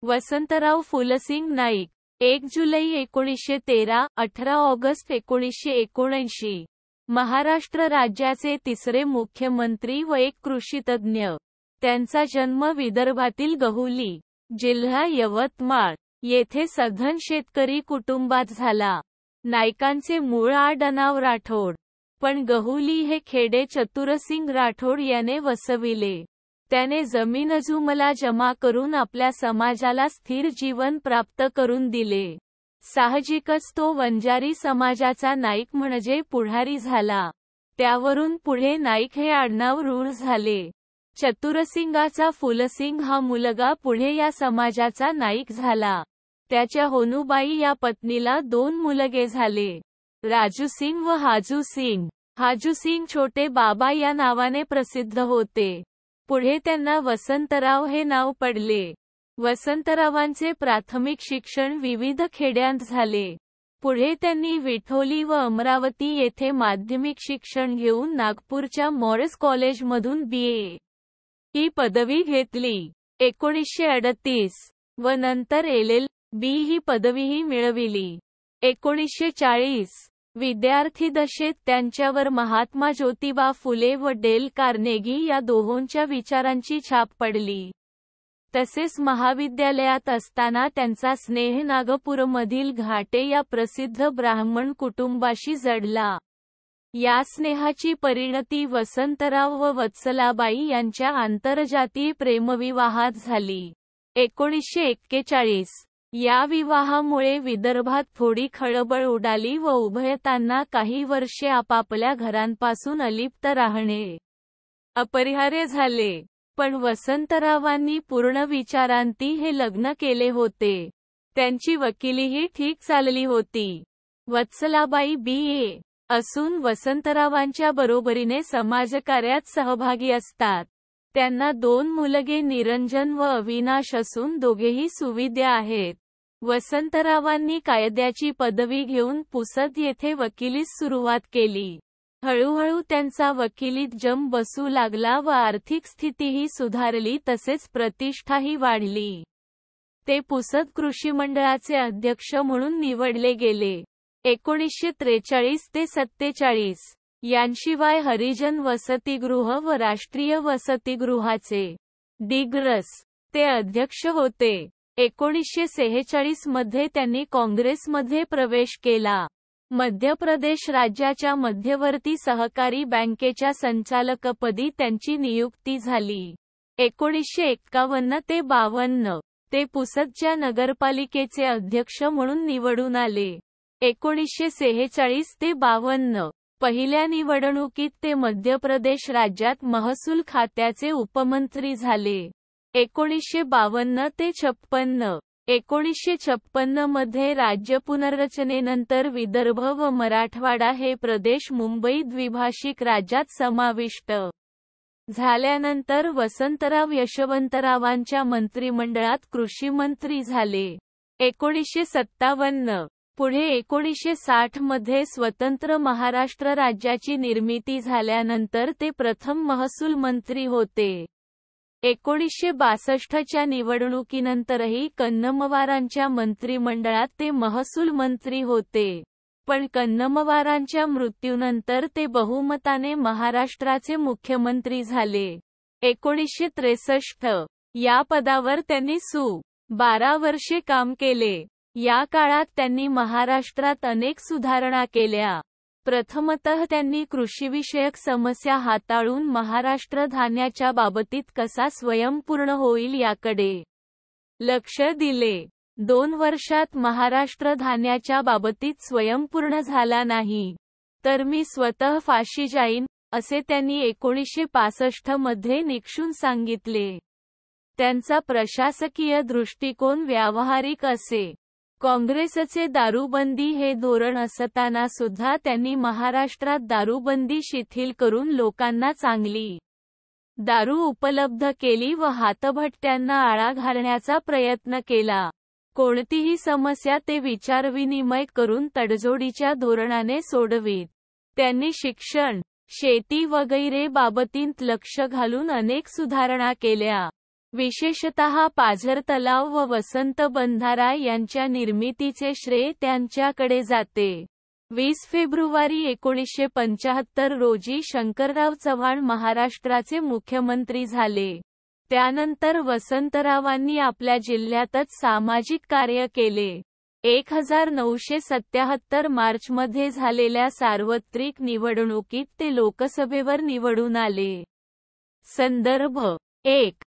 वसंतराव फुलसिंग नाईक, 1 जुलै 1913, 18 August 1979. Maharashtra राज्याचे तिसरे मुख्यमंत्री व एक कृषीतज्ञ. त्यांचा जन्म विदर्भातील गहुली, जिल्हा यवतमाळ येथे सधन शेतकरी कुटुंबात झाला. नाईकांचे मूळ आडनाव राठोड, पण गहुली हे खेडे चतुरसिंग राठोड याने वसविले. त्याने जमीन जुमला जमा करून आपल्या समाजाला स्थिर जीवन प्राप्त करून दिले. साहजिकच तो वंजारी समाजाचा नाईक म्हणजे पुढारी झाला. त्यावरून पुढे नाईक हे आडनाव रूढ झाले. चतुरसिंगाचा फुलसिंग हा मुलगा पुढे या समाजाचा नाईक झाला. त्याच्या होनूबाई या पत्नीला 2 मुलगे झाले, राजूसिंग व हाजूसिंग. हाजूसिंग छोटे बाबा या नावाने प्रसिद्ध होते. पुढे त्यांना वसंतराव हे नाव पडले. वसंतरावांचे प्राथमिक शिक्षण विविध खेड्यांत झाले. पुढे त्यांनी विठोली व अमरावती येथे माध्यमिक शिक्षण घेऊन नागपूरच्या मॉरिस कॉलेजमधून BA ही पदवी घेतली 1938 व नंतर LL.B ही पदवीही मिळविली 1940. विद्यार्थीदशेत त्यांच्यावर महात्मा ज्योतिबा फुले व डेल कार्नेगी या दोहोंच्या विचारांची छाप पडली. तसेच महाविद्यालयात असताना त्यांचा स्नेह नागपूरमधील घाटे या प्रसिद्ध ब्राह्मण कुटुंबाशी जडला. या स्नेहाची परिणती वसंतराव व वत्सलाबाई यांच्या आंतरजातीय प्रेमविवाहात झाली 1941. या विवाहामुळे विदर्भात थोडी खळबळ उडाली व उभयतांना काही वर्षे आपापल्या घरांपासून अलिप्त राहणे अपरिहार्य झाले. पण वसंतरावांनी पूर्ण विचारांती हे लग्न केले होते. त्यांची वकिलीही ठीक चालली होती. वत्सलाबाई BA असून वसंतरावांच्या बरोबरीने समाजकार्यात सहभागी असतात. त्यांना 2 मुलगे निरंजन व अविनाश असून दोघेही सुविद्य आहेत. वसंतरावांनी कायद्याची पदवी घेऊन पुसद येथे वकिलीस सुरुवात केली. हळूहळू त्यांचा वकिलीत जम बसू लागला व आर्थिक स्थितीही सुधारली तसेच प्रतिष्ठाही वाढली. ते पुसद कृषी मंडळाचे अध्यक्ष म्हणून निवडले गेले 1943 ते 47. यांशिवाय हरिजन वसतिगृह व राष्ट्रीय वसतिगृहाचे डिग्रस ते अध्यक्ष होते. 1946 मध्ये त्यांनी काँग्रेसमध्ये प्रवेश केला. मध्य प्रदेश राज्याच्या मध्यवर्ती सहकारी बँकेच्या संचालकपदी त्यांची नियुक्ती झाली 1951 ते 52. ते पुसदच्या नगरपालिकेचे अध्यक्ष म्हणून निवडून आले 1946 ते 52. पहिल्या निवडणुकीत ते मध्य प्रदेश राज्यात महसूल खात्याचे उपमंत्री झाले 1952 ते 56. 1956 मध्ये राज्य पुनर्रचनेनंतर विदर्भ व मराठवाडा हे प्रदेश मुंबई द्विभाषिक राज्यात समाविष्ट झाल्यानंतर वसंतराव यशवंतरावांच्या मंत्रिमंडळात कृषीमंत्री झाले 1957. पुढे 1960 मध्ये स्वतंत्र महाराष्ट्र राज्याची निर्मिती झाल्यानंतर ते प्रथम महसूल मंत्री होते. 1962 च्या निवडणुकीनंतरही कन्नमवारांच्या मंत्रिमंडळात ते महसूल मंत्री होते. पण कन्नमवारांच्या मृत्यूनंतर ते बहुमताने महाराष्ट्राचे मुख्यमंत्री झाले 1963. या पदावर त्यांनी 12 वर्षे काम केले. या काळात त्यांनी महाराष्ट्रात अनेक सुधारणा केल्या. प्रथमतः त्यांनी कृषीविषयक समस्या हाताळून महाराष्ट्र धान्याच्या बाबतीत कसा स्वयंपूर्ण होईल याकडे लक्ष दिले. 2 वर्षात महाराष्ट्र धान्याच्या बाबतीत स्वयंपूर्ण झाला नाही तर मी स्वतः फाशी जाईन, असे त्यांनी 1965 मध्ये निक्षून सांगितले. त्यांचा प्रशासकीय दृष्टिकोन व्यावहारिक असे. काँग्रेसचे दारूबंदी हे धोरण असताना सुद्धा त्यांनी महाराष्ट्रात दारूबंदी शिथिल करून लोकांना चांगली दारू उपलब्ध केली व हातभट्ट्यांना आळा घालण्याचा प्रयत्न केला. कोणतीही समस्या ते विचारविनिमय करून तडजोडीच्या धोरणाने सोडवीत. त्यांनी शिक्षण, शेती वगैरे बाबतींत लक्ष घालून अनेक सुधारणा केल्या. विशेषतः पाझर तलाव व वसंत बंधारा यांच्या निर्मितीचे श्रेय त्यांच्याकडे जाते. 20 फेब्रुवारी 1975 रोजी शंकरराव चव्हाण महाराष्ट्राचे मुख्यमंत्री झाले. त्यानंतर वसंतरावांनी आपल्या जिल्ह्यातच सामाजिक कार्य केले. 1977 मार्चमध्ये झालेल्या सार्वत्रिक निवडणुकीत ते लोकसभेवर निवडून आले. संदर्भ 1.